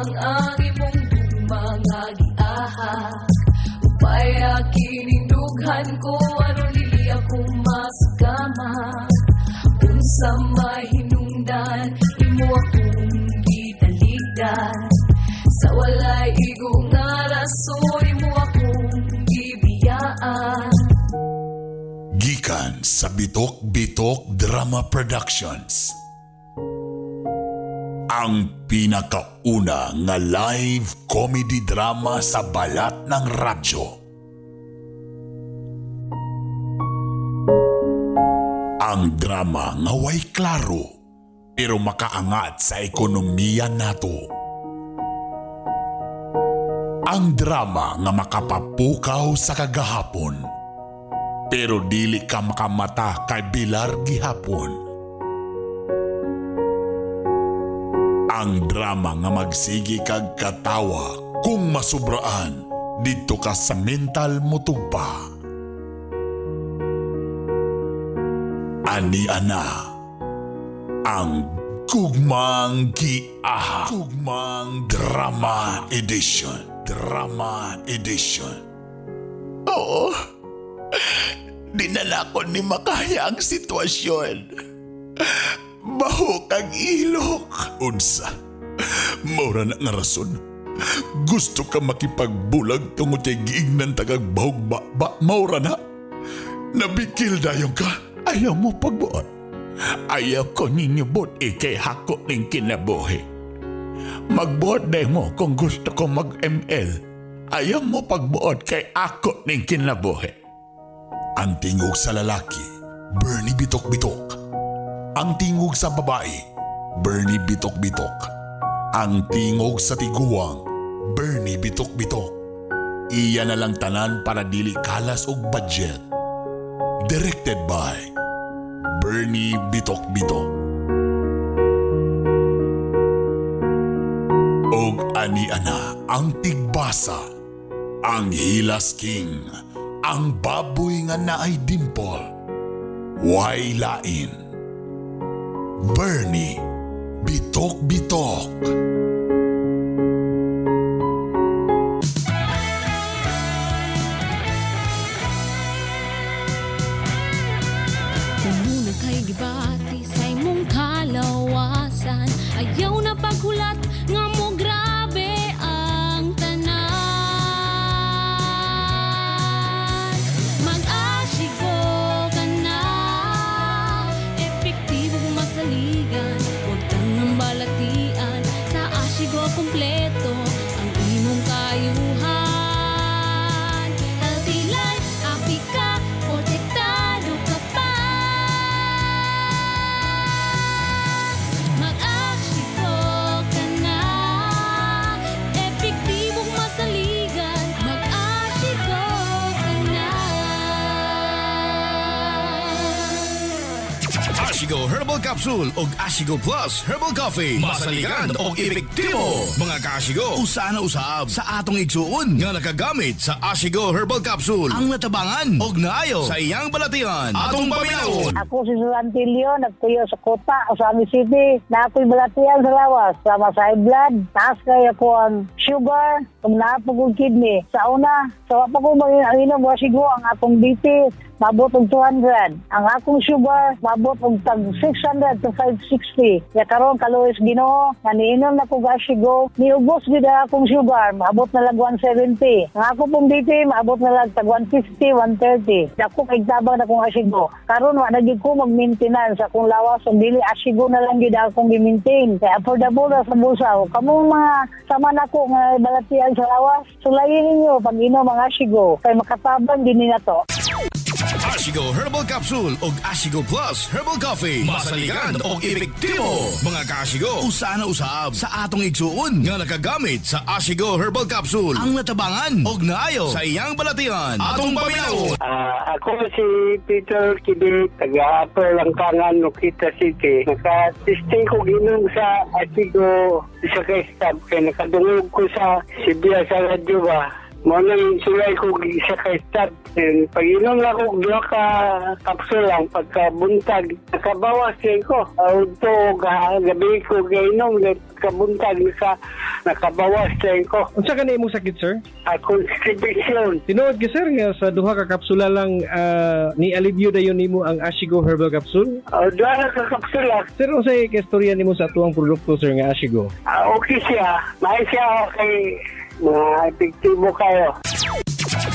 lamang ang imong mga giahak. Upaya kinindughan ko aron dili ako masugama. Unsa may hinungdan imo akong gitaligdan. Sa walay igo nga rason imo akong gibiyaan. Gikan sa Bitok-Bitok Drama Productions. Ang pinakauna nga live comedy drama sa balat ng radyo. Ang drama nga way klaro pero makaangat sa ekonomiya nato. Ang drama nga makapapukaw sa kagahapon pero dili ka makamata kay bilar gihapon. Ang drama nga magsigi kag katawa kung masubraan dito ka sa mental mutugpa. Ani ana ang Gugmang Giahak. Gugmang Drama Edition. Drama Edition. Oo, dinala ko ni makaya ang sitwasyon. Baho kang ilok. Unsa? Maura na nga rason. Gusto ka makipagbulag tungod kay giingnan tagag bahog ba maura na. Nabikil dayong ka. Ayaw mo pagbuot. Ayaw ko ninyo buot kay hako ning kinabuhi. Magbuot day mo kung gusto ko mag-ML. Ayaw mo pagbuot kay ako ning kinabuhi. Ang tingog sa lalaki, Bernie Bitok-Bitok. Ang tingog sa babae, Bernie Bitok-Bitok. Ang tingog sa tiguang, Bernie Bitok-Bitok. Iya na lang tanan para dili kalas og budget. Directed by Bernie Bitok-Bitok. Og ani ana ang tigbasa, ang Hilas King, ang baboy nga naay dimple. Way lain, Bernie Bitok-Bitok. Umuna kay gibati sa imong kalawasan. Ayaw na paghulat nga mo grabe ang tanan. Mag-asigo ka na, epektibong masaligan. Huwag kang nambalatian, sa asigo kompleto ang imong kayuhan. Healthy life, Africa, protektado ka pa. Mag-asigo ka na, epektibong masaligan. Mag-asigo ka na. Ashigo Herbal Capsule ug Ashigo Plus Herbal Coffee. Masaligan og epektibo. Mga ka-Ashigo, usa na usab sa atong igsuon nga nakagamit sa Ashigo Herbal Capsule. Ang natabangan og naayo sa iyang balatian. Atong paminawon. Ako si Susantilio, nagtuyo sa Kota, Osami City. Na ako'y balatian sa lawas, sama sa high blood. Taas kaya ko ang sugar, kung naapag kidney. Sa una, sa wapa ko mag-inom, wasigo ang akong BP. Mabot og 200. Ang akong sugar, mabot og tag 600 to 560. Kaya karon kaluwis Ginoo, nga niinom na ko gasigo, niubos gid ang akong sugar, mabot na lag 170. Ang ako pong BP, mabot na lag tag 150, 130. Dako kay tabang na kong asigo. Karon wa na gid ko mag-maintenance sa akong lawas, ug dili asigo na lang gid akong gi-maintain. Kaya affordable na sa bulsa. Kamong mga sama nako nga balatian sa lawas, sulayin ninyo pag inom ang asigo kay makatabang din na to. Ashigo Herbal Capsule ug Ashigo Plus Herbal Coffee. Masaligan og epektibo. Mga ka-Ashigo, usa na usab sa atong igsuon nga nakagamit sa Ashigo Herbal Capsule. Ang natabangan og naayo sa iyang balatian. Atong paminawon. Ako si Peter Kibit, taga-Upper Langkangan, Nokita City. Naka-testing ko ginom sa Ashigo sa Kaistab. Kaya nakadungog ko sa Sibia sa radyo ba. Muna sulay ko sa Kaistab. Pag-inom na ko, doon ka kapsul lang pagkabuntag. Nakabawas ko. Ito, gabi ko gainom. kabuntag nakabawas tayo ko. Unsa ka na imong sakit, sir? Constipation. Tinuod ka, sir, nga sa duha ka kapsula lang ni alivio dayon nimo ang Ashigo Herbal Capsule. Doon na kakapsula. Sir, unsay kastorya nimo sa atuang produkto, sir, nga Ashigo? Okay siya. May siya kay mga epektibo kayo.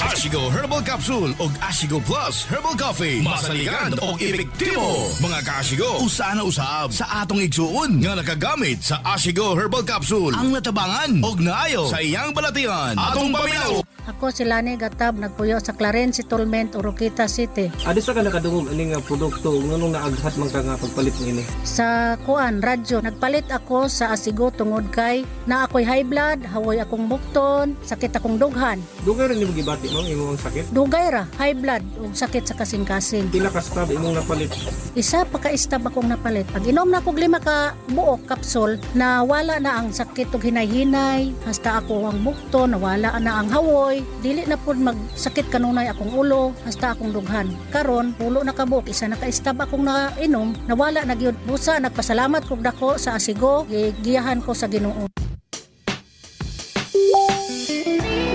Ashigo Herbal Capsule ug Ashigo Plus Herbal Coffee. Masaligan og epektibo. Mga ka-Ashigo, usa na usab sa atong igsuon nga nakagamit sa Ashigo Herbal Capsule ang natabangan og naayo sa iyang balatian. Atong paminaw. Ako si Lani Gatab, nagpuyo sa Clarence Settlement, Oroquita City. Adi sa ka nakadungog ani nga produkto nganong naaghat man ka nga pagpalit niini? Sa kuan, radyo, nagpalit ako sa Ashigo tungod kay na ako'y high blood, hawoy akong bukton, sakit akong dughan. Dugay rin nimo gibati mo imong sakit? Dugay ra, high blood, ug sakit sa kasing-kasing. Pila ka stab imong napalit? Isa pa ka stab akong napalit. Pag inom na kog 5 ka buok kapsul, na wala na ang sakit ug hinay-hinay, hasta ako ang bukton, nawala na ang hawoy, dili na pud magsakit kanunay akong ulo, hasta akong dughan. Karon, pulo na ka buok, isa na ka stab akong nainom, nawala na gyud. Busa nagpasalamat kog dako sa Ashigo, giyahan ko sa Ginoo.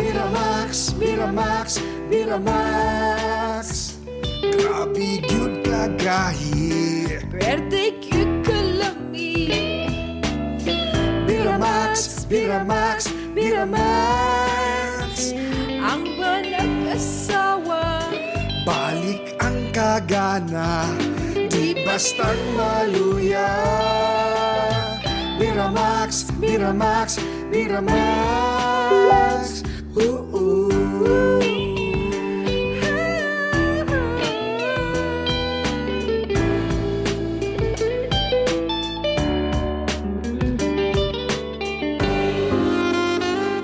Miramax, Miramax, Miramax. Grabe gyud ka gahi. Pwerte cute ka lami. Miramax, Miramax, Miramax. Ang banag asawa. Balik ang kagana, di bastang maluya. Miramax, Miramax, Miramax.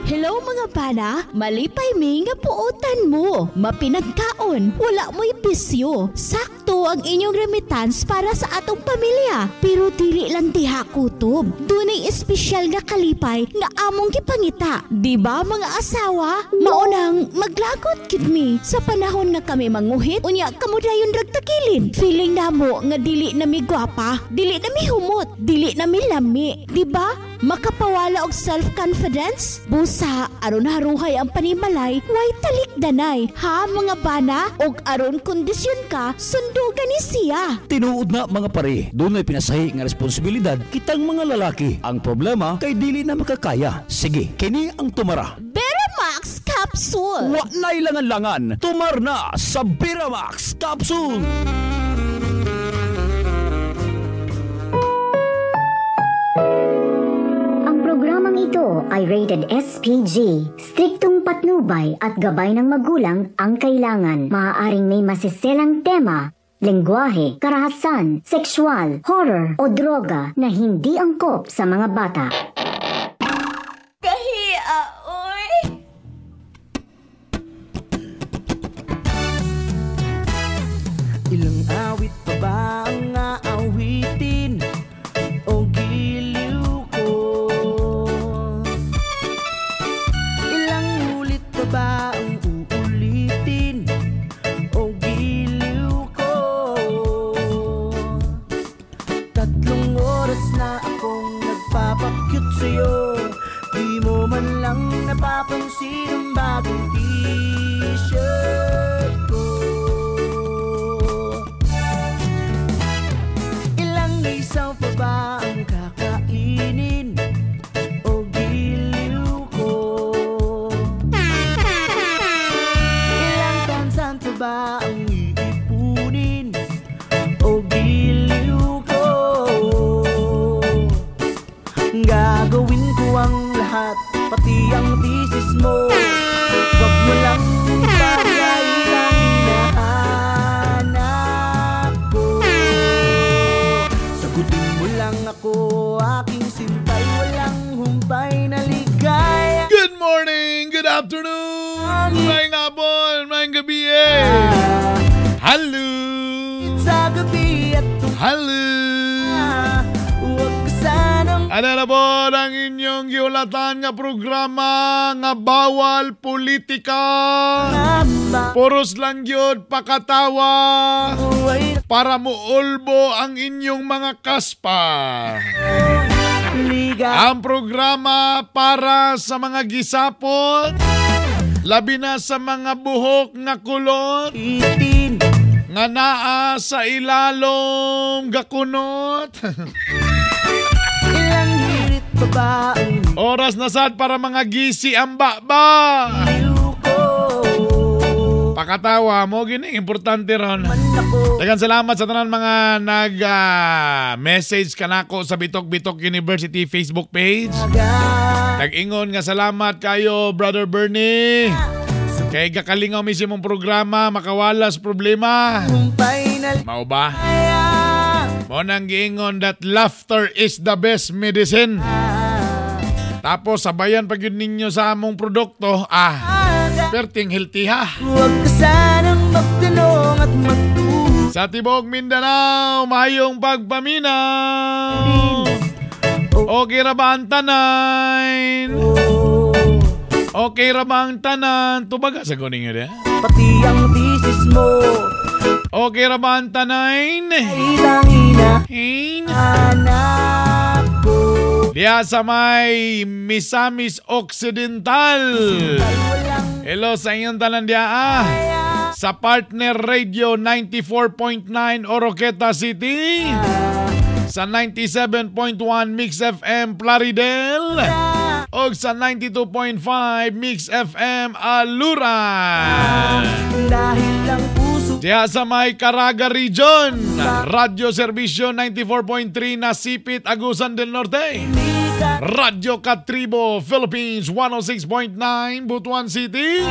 Hello mga bana, malipay mi nga puotan mo. Mapinagkaon, wala mo'y bisyo. Sakto ang inyong remittance para sa atong pamilya. Pero dili lang diha kutob. Dunay espesyal nga kalipay nga among gipangita. Di ba mga asawa? Maunang maglagot gid mi sa panahon nga kami manguhit unya kamo dayon ragtakilin. Feeling namo nga dili na mi gwapa, dili na mi humot, dili na mi lami. Di ba? Makapawala og self-confidence? Busa, aron haruhay ang panimalay, way talikdanay. Ha mga bana? Og aron kondisyon ka, sundugan ni siya. Tinuod na mga pare, doon ay pinasahi nga responsibilidad kitang mga lalaki. Ang problema kay dili na makakaya. Sige, kini ang tumara. Biramax Capsule! Wa na'y langan-langan, tumar na sa Biramax Capsule! Programang ito ay rated SPG. Striktong patnubay at gabay ng magulang ang kailangan. Maaaring may masiselang tema, lengguwahe, karahasan, sexual, horror o droga na hindi angkop sa mga bata. Kahiya, oy! Ilang awit pa ba ang aawitin o giliw ko? Ilang ulit pa ba ang uulitin o giliw ko? 3 oras na akong nagpapakyut sa'yo, di mo man lang napapansin ang bagong t-shirt ko. Isaw pa ba ang kakainin o giliw ko? Ilang tansan pa ba ang iipunin o giliw ko? Gagawin ko ang lahat, pati ang thesis mo. Wag mo lang ipagay ang hinahanap ko. Sagutin mo lang ako, aking simpay, walang humpay na ligaya. Good morning, good afternoon, may ngapon, may gabi Hello! Sa gabi at Hello! huwag ka sanang Ano na po ang inyong giulatan nga programa nga bawal politika. Puros lang yun pakatawa para muulbo ang inyong mga kaspa. Ang programa para sa mga gisapot, labi na sa mga buhok nga kulot, nga naa sa ilalom gakunot. Ilang hirit pa ba ang Oras na sad para mga gisi ang baba. Pakatawa mo gini, importante ron. Daghang salamat sa tanan mga nag-message kanako sa Bitok University Facebook page. Nag-ingon nga salamat kayo, Brother Bernie. Kay gakalingaw misimong programa, makawalas problema. Mao ba? Mo nang giingon that laughter is the best medicine. Tapos sabayan pag yun ninyo sa among produkto, perting healthy ha. Huwag ka sanang magtanong at magtulong. Sa Tibok Mindanao, mayong pagpaminaw. Okay ra ba ang tanan? Okay ra ba ang tanan? Tubaga sa kuning yun Pati ang thesis mo. Okay ra ba ang tanan? Hanap ko. Diya sa may Misamis Occidental. Hello sa inyong tanan diya sa Partner Radio 94.9 Oroqueta City, sa 97.1 Mix FM Plaridel, o sa 92.5 Mix FM Alura. Dahil lang puso diya sa may Caraga Region, Radio Servisyo 94.3 Nasipit, Agusan del Norte, Radio Katribo Philippines 106.9 Butuan City,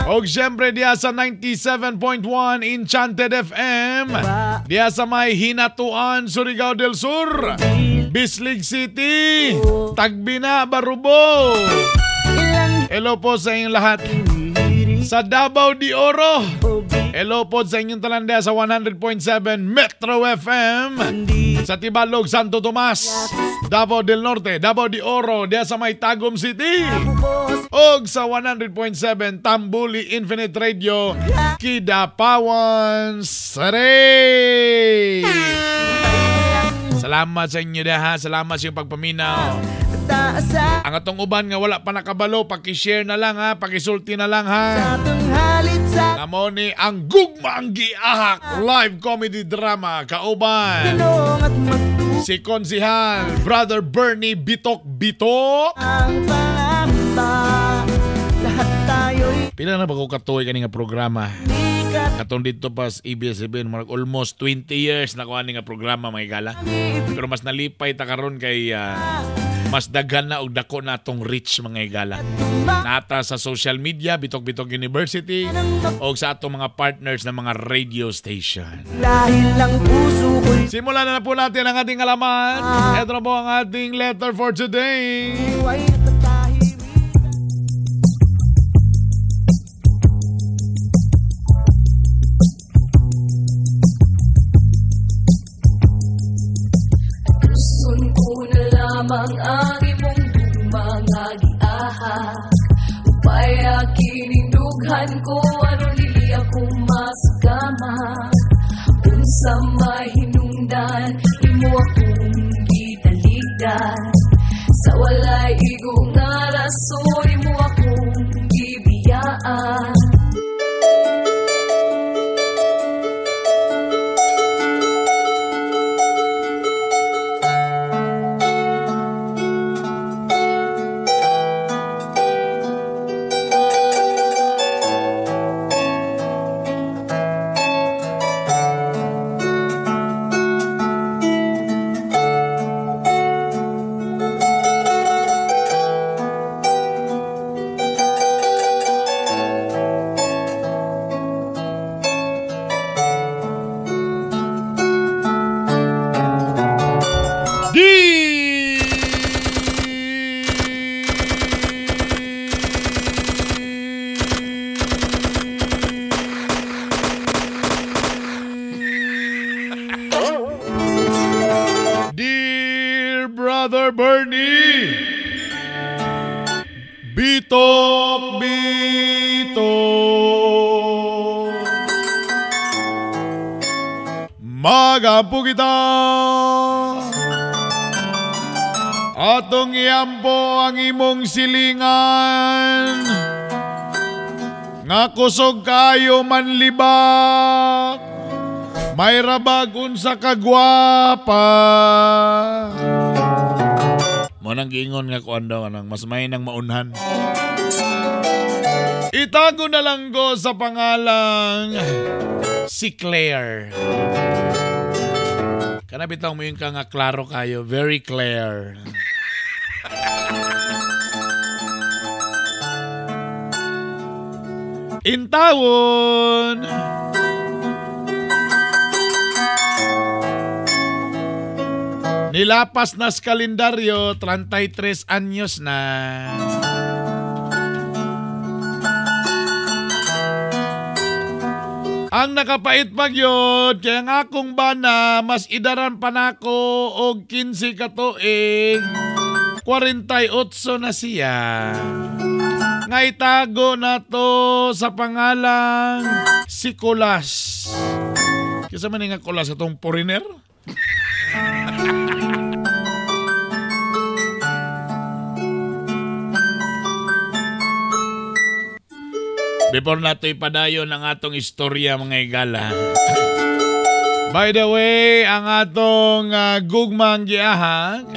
o siyempre diya sa 97.1 Enchanted FM, diya sa may Hinatuan, Surigao del Sur, Bislig City, Tagbina, Barubo. Hello po sa inyong lahat. Sa Davao de Oro, hello po sa inyong talanda sa 100.7 Metro FM. Sa Tibalog, Santo Tomas, Davao del Norte, Davao de Oro, diya sa may Tagum City. Og sa 100.7 Tambuli Infinite Radio, Kidapawan City. Salamat sa inyo ha. Salamat sa inyong pagpaminaw. Ang atong uban nga wala pa nakabalo, pakishare na lang ha, pakisulti na lang ha. Namo ni ang gugma ang giahak live comedy drama kauban si Konsihal Brother Bernie Bitok. Pila na ba ko katuoy kani nga programa? Katong dito pas ABS-CBN almost 20 years na kuha nga programa mga igala. Pero mas nalipay ta karon kay mas daghan na og dako natong reach mga igala. Nata sa social media, Bitok University, o sa atong mga partners na mga radio station. Dahil lang puso ko. Simulan na po natin ang ating alaman. Ito na po ang ating letter for today. Lamang ang imong mga giahak upaya kining dughan ko ano dili ako masagama unsa mahinungdan imo akong gitaligdan sa walay igong nga rason imo akong gibiyaan. Bitok. Magampo kita. Atong iyampo ang imong silingan. Nga kusog kayo manlibak. May rabag unsa kagwapa. Mo nang giingon nga kuan daw anang mas may nang maunhan. Itago na lang ko sa pangalang si Claire. Kana bitaw mo yung ka nga klaro kayo, very clear. Intawon. Nilapas na sa kalendaryo, 33 anyos na. Ang nakapait pagyod, kaya nga akong bana, mas idaran pa nako og 15 katuig, 48 na siya. Nga itago na to sa pangalang si Kulas. Kisa man nga Kulas itong foreigner? Before nato ipadayon ang atong istorya mga igala. By the way, ang atong gugmang giahag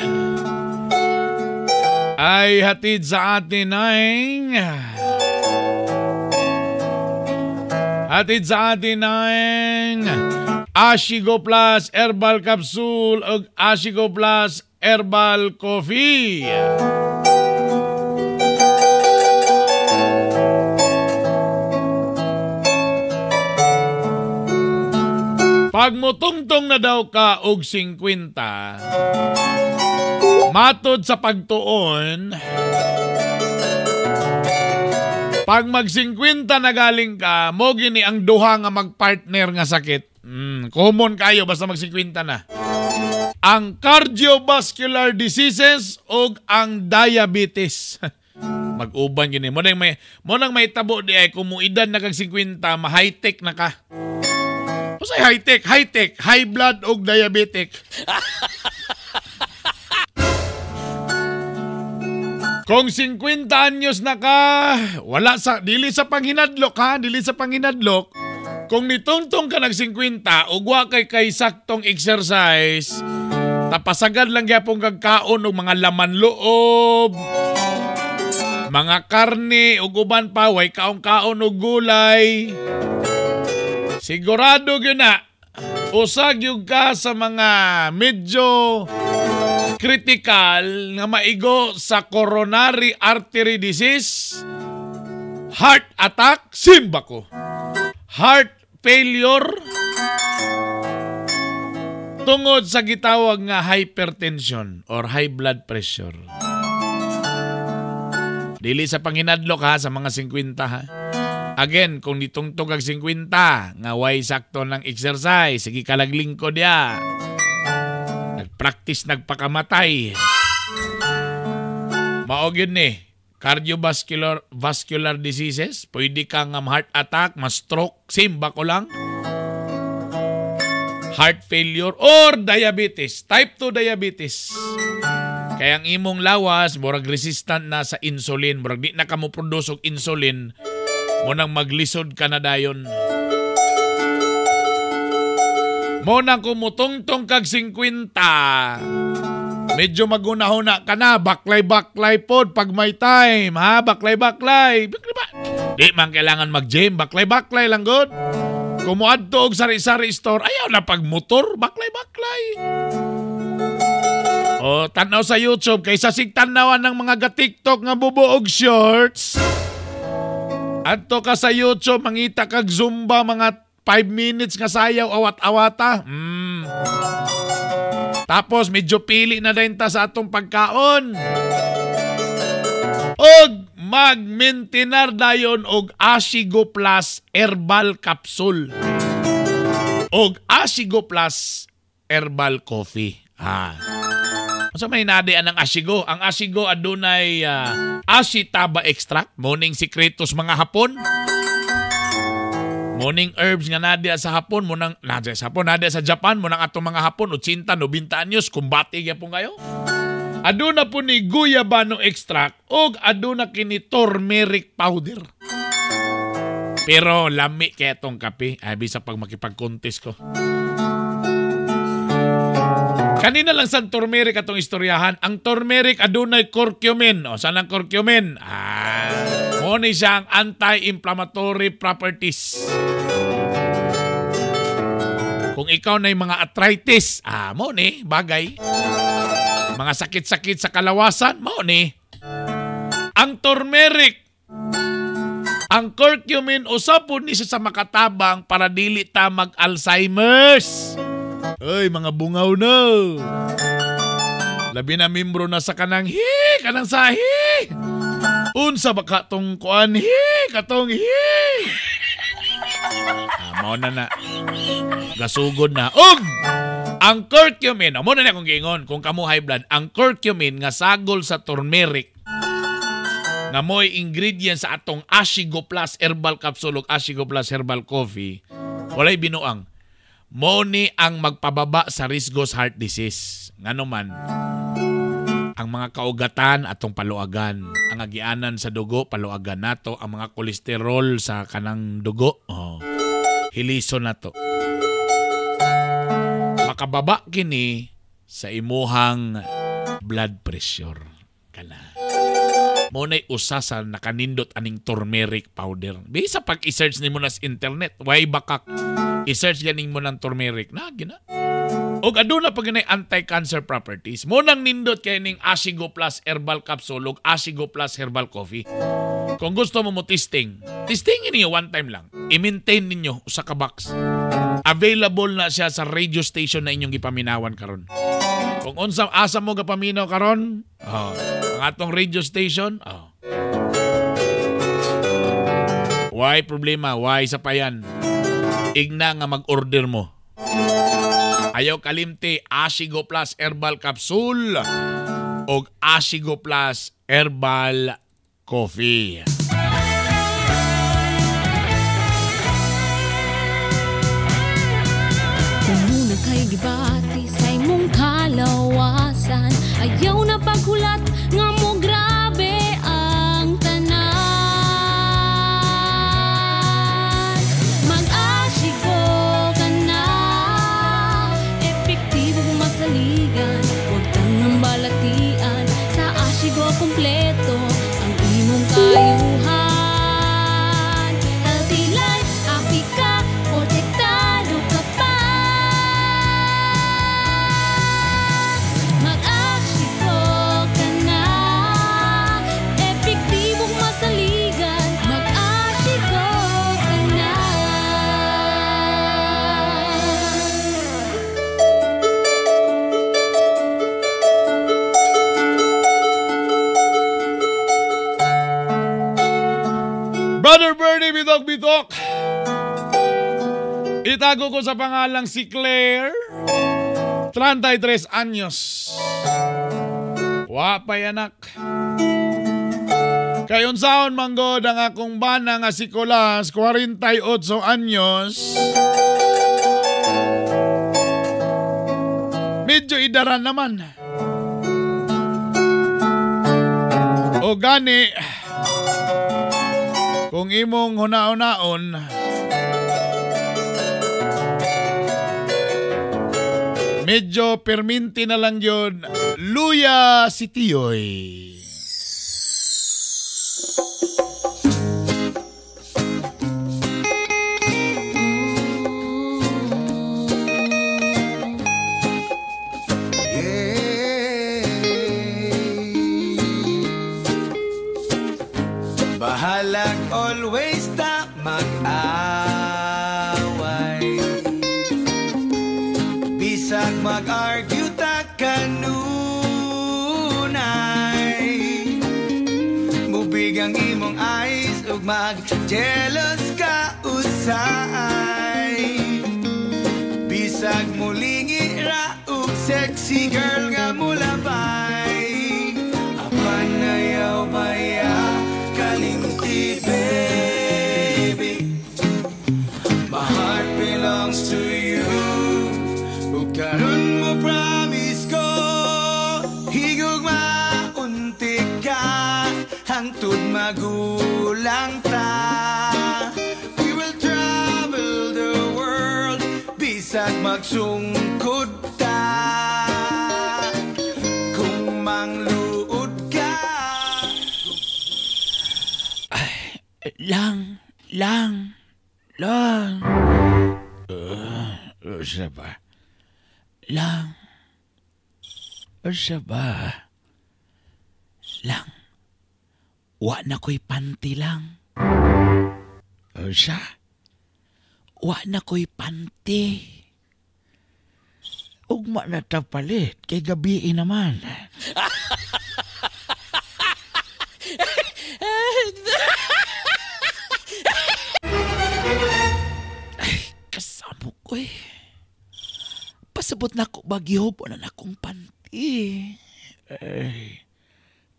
ay hatid sa atin ng Ashigo Plus Herbal Capsule o Ashigo Plus Herbal Coffee. Pag mutungtong na daw ka og 50, matod sa pagtuon, pag mag-50 na galing ka, mo gini ang duha nga magpartner nga sakit. Common kayo basta mag-50 na. Ang cardiovascular diseases o ang diabetes. Mag-uban gini. Mo nang may tabo di ay kung mo edad na kag 50, ma-high-tech na ka. Usay high-tech, high blood o diabetic. Kung 50 anyos na ka, dili sa panghinadlok ha, dili sa panghinadlok. Kung nitungtong ka ng 50, ugwa kay saktong exercise, tapasagad lang gyapon kagkaon og mga laman loob, mga karne ug uban pa way kaon-kaon og gulay. Sigurado gyud na usag yung ka sa mga medyo critical nga maigo sa coronary artery disease, heart attack, simba ko, heart failure, tungod sa gitawag nga hypertension or high blood pressure. Dili sa panghinadlok ha, sa mga 50 ha. Again, kung nitungtog ang 50, nga way sakto ng exercise, sige kalagling ko dia. Nagpractice, nagpakamatay. Maogin ni, cardiovascular diseases, pwede kang heart attack, ma-stroke, simba ko lang. Heart failure or diabetes, type 2 diabetes. Kaya ang imong lawas, murag resistant na sa insulin, murag di na ka mo produce og insulin, munang maglisod ka na dayon. Munang kumutungtong kag 50, medyo magunahuna ka na, baklay-baklay pod pag may time, ha? Baklay-baklay. Di man kailangan mag-gym, baklay-baklay lang good. Kumuadto og sari-sari store, ayaw na pag motor, baklay-baklay. O, tanaw sa YouTube, kaysa sigtanawan ng mga ga-TikTok nga bubuog shorts. Adto ka sa YouTube, mangita kag Zumba, mga 5 minutes nga sayaw, awat-awata. Tapos, medyo pili na rin ta sa atong pagkaon. Og, mag-maintinar dayon og Ashigo Plus Herbal Capsule. Og Ashigo Plus Herbal Coffee. So may nadian ng Ashigo. Ang Ashigo adunay Ashitaba extract, morning secretos mga Hapon. Morning herbs nga nadia sa Hapon, nadia sa Japan, munang atong mga Hapon 80, 90 anyos, kumbati gyapon kayo. Aduna po ni guyabano extract o aduna kini turmeric powder. Pero lami kaya itong kape. Ay, bisa pag makipag-contest ko. Kanina lang sa turmeric atong istoryahan. Ang turmeric adunay curcumin. O, saan ang curcumin? Muna siyang anti-inflammatory properties. Kung ikaw na yung mga arthritis, muna bagay. Mga sakit-sakit sa kalawasan, muna. Ang turmeric, ang curcumin, usapon ni siya sa makatabang para dili ta mag-Alzheimer's. Ay, mga bungaw na. Labi na membro na sa kanang kanang sahi. Unsa ba katong kuan katong mao na. Gasugod na. Ang curcumin, mo na akong giingon kung kamo high blood, ang curcumin nga sagol sa turmeric nga mo'y ingredients sa atong Ashigo Plus Herbal Capsule ug Ashigo Plus Herbal Coffee, walay binuang. Mo ni ang magpababa sa risgo sa heart disease. Ngano man, ang mga kaugatan atong paluagan, ang agianan sa dugo paluagan nato, ang mga kolesterol sa kanang dugo, hiliso nato. Makababa kini sa imuhang blood pressure kana. Mo nay usa sa nakanindot aning turmeric powder. Bisa pag i-search nimo na sa internet, way bakak. I-search ganing mo ng turmeric na gina. Og aduna pa ganay anti-cancer properties. Mo nang nindot kay ning Ashigo Plus Herbal Capsule ug Ashigo Plus Herbal Coffee. Kung gusto mo testing niyo one time lang. I-maintain ninyo usa ka box. Available na siya sa radio station na inyong gipaminawan karon. Kung unsa asa mo gapaminaw karon, ang atong radio station, why problema, why sa payan. Igna nga mag-order mo. Ayaw kalimti, Ashigo Plus Herbal Capsule o Ashigo Plus Herbal Coffee. Kung muna kay gibati sa imong kalawasan, ayaw na paghulat nga mo grabe ang tanan. Mag-Ashigo ka na, epektibo masaligan, huwag kang nambalatian. Sa Ashigo kompleto ang imong kayuhan. Healthy life, happy ka, protektado ka pa. Mag-Ashigo ka na, epektibong masaligan. Mag-Ashigo ka na. Brother Bernie, bitok-bitok. Itago ko sa pangalang si Claire. 33 anyos. Wapay anak. Kayon saon manggod ang akong bana nga si Colas, 48 anyos. Medyo idaran naman. O gani, kung imong hunaon-naon, medyo perminti na lang yun, luya si Tiyoy. Bahalag always ta mag-away, bisag mag-argue ta kanunay. Mubig ang imong eyes ug mag-jealous ka usay. Bisag mulingi ra ug sexy girl nga mulabay. Apan ayaw baya kalimti, baby. My heart belongs to you. Ug karon mo promise ko, higugma Lang. Siya ba? Lang. Siya ba? Lang. Wa na ko'y panty lang. Siya? Wa na ko'y panty. Ugma na tapalit. Kay gabi naman. Kasamo ko eh. Pasabot na ko bagyo po na akong panty.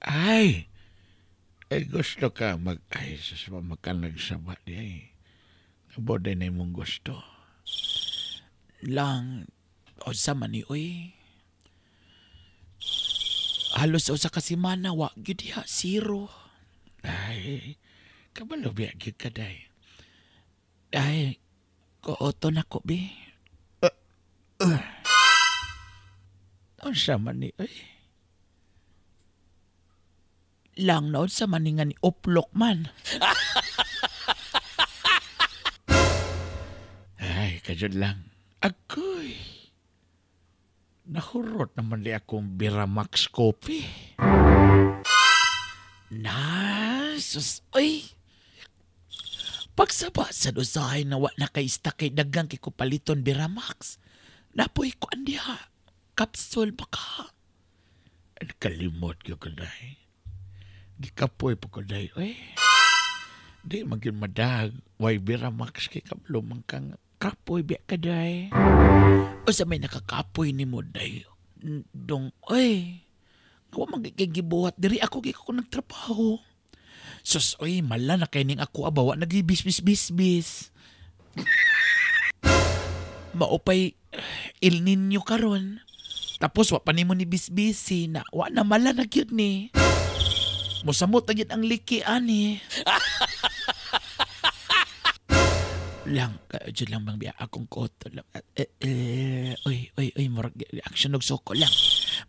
Ay, gusto ka mag-ayos sa magkanagsaba di ay. Naboday na mong gusto. Lang, o sa mani oy. Halos o sa kasimana, wag yun diha, 0. Ay, kabalo biya gyud ka day. Ay, kooto na ko, bi. Ang sama ni, ay. Lang noon sa maningan ni Oplok man. Ay, kajud lang. Agoy. Nahurot naman li akong Biramax coffee. Sus, ay. Pagsaba sa usahay na wa na kay istakay dagang kay kupaliton Biramax. Napoy ko andiha. Kapsul baka. Kalimot ko kaday. Gikapoy po kaday. Ay. Di maging madag. Way Biramax kay kablumang kang kapoy biya kaday. O sa may nakakapoy ni mo day. Dong, ay. Kawa magigibuhat. Diri ako giko nagtrabaho. Sus, oy, mala na kaining ako abawa nagibis-bis-bis-bis. Maupay Il Nino karon. Tapos wa pa nimo ni bisbisi na wa na mala na gyud ni. Mosamot na gyud ang liki ani. Lang, jud lang bang biya akong koto lang. Oy, murag action og sokol lang.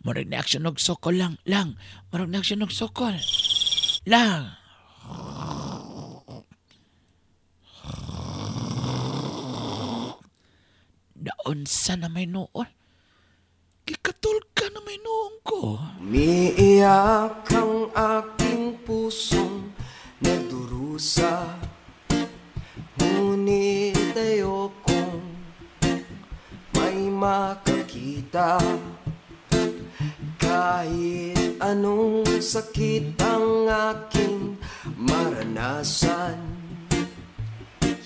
Murag na action og sokol lang. Lang, murag na action og sokol. Lang. Daon sa na may noon. Kikatul ka na may noon ko. Umiiyak ang aking pusong nagdurusa. Ngunit ayokong may makakita. Kahit anong sakit ang aking maranasan,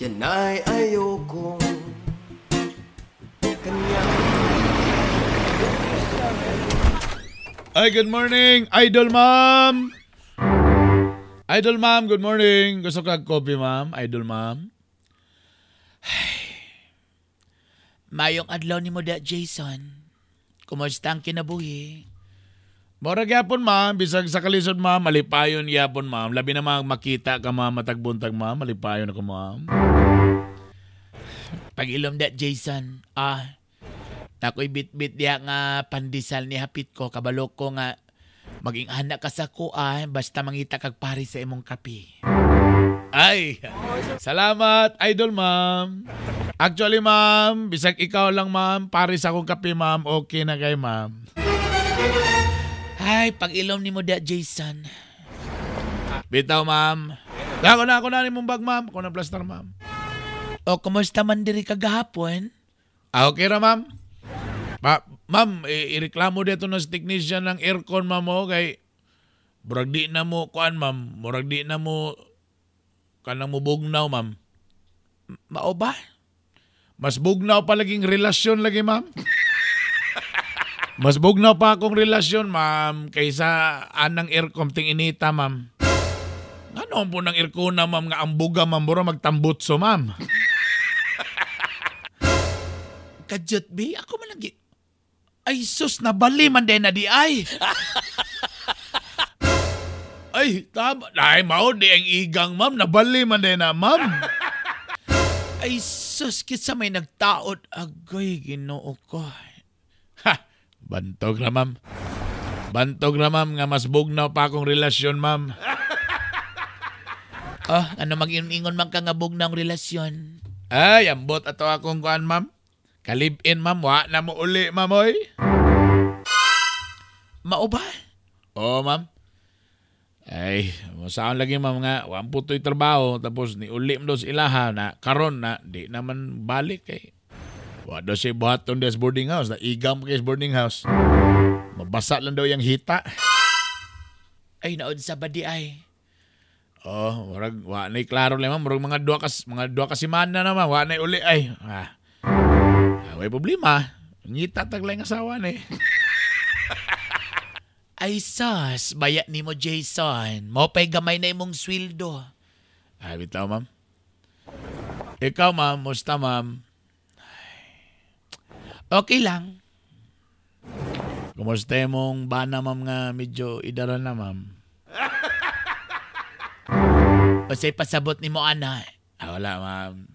yan ay ayokong Ay, good morning, Idol Ma'am. Idol Ma'am, good morning. Gusto ka coffee, Ma'am? Idol Ma'am. Mayong adlaw ni mo da, Jason. Kumusta ang kinabuhi? Mora gyapon, Ma'am. Bisag sa kalisod, Ma'am. Malipayon gyapon, Ma'am. Labi na makita ka, Ma'am. Matagbuntag, Ma'am. Malipayon ako, Ma'am. Pag-ilom da, Jason. Nako'y bit-bit diya nga pandisal ni hapit ko. Kabalo ko nga maging anak ka sa ko basta mangita kag pari sa imong kape. Ay, salamat, Idol Ma'am. Actually, Ma'am, bisag ikaw lang, Ma'am, pari sa akong kape, Ma'am. Okay na kay Ma'am. Ay, pag-ilom ni mo da, Jason. Bitaw, Ma'am. Ako na ni mong bag, Ma'am. Ako na plaster, Ma'am. O, kumusta man diri kagahapon? Okay ra, Ma'am. Ma'am, ireklamo dito ng technician ng aircon, Ma'am, kay murag di na mo kuan, Ma'am. Murag di na mo kanang mo bugnaw, Ma'am. Mao ba? Mas bugnaw pa laging relasyon lagi, Ma'am. Mas bugnaw pa akong relasyon, Ma'am, kaysa anang aircon ting inita, Ma'am. Ano po ng aircon na, Ma'am, nga ang buga, Ma'am, buro magtambutso, Ma'am. Kadyot, bi, ako man lagi. Ay, sus, nabali man din na di ay. Ay, tama. Ay, mao di ang igang, Ma'am. Nabali man din na, Ma'am. Ay, sus, kitsa may nagtaod. Agoy, Ginoo ko. Ha, bantog na, Ma'am. Bantog na, Ma'am, nga mas bugnaw pa akong relasyon, Ma'am. Oh, ano mag-ingon man ka nga bugnang relasyon? Ay, ambot ato akong kuan, ma'am. Kalib-in, ma'am. Wa na mo uli, ma'am, oy. Mao ba? Oo, ma'am. Ay, saan lagi, ma'am, nga. Wang puto'y trabaho. Tapos ni uli mo sa ilaha na karon na di naman balik kay. Wa daw siya buhaton des boarding house. Na igam kay boarding house. Mabasa lang daw yung hita. Ay, naod sa badi ay. Oh, warag wa nay klaro lang, ma'am. Murag mga dua ka semana na, ma'am. Wa nay uli ay. Way problema. Ngita taglay ng asawa ni. Ay sus, bayat ni mo Jason. Mo pa'y gamay na imong sweldo. Ay, bitaw, ma'am. Ikaw, ma'am. Musta, ma'am? Okay lang. Kumusta mong bana, ma'am, nga medyo idaran na, ma'am? Pasay pasabot ni mo, ana. Wala, ma'am.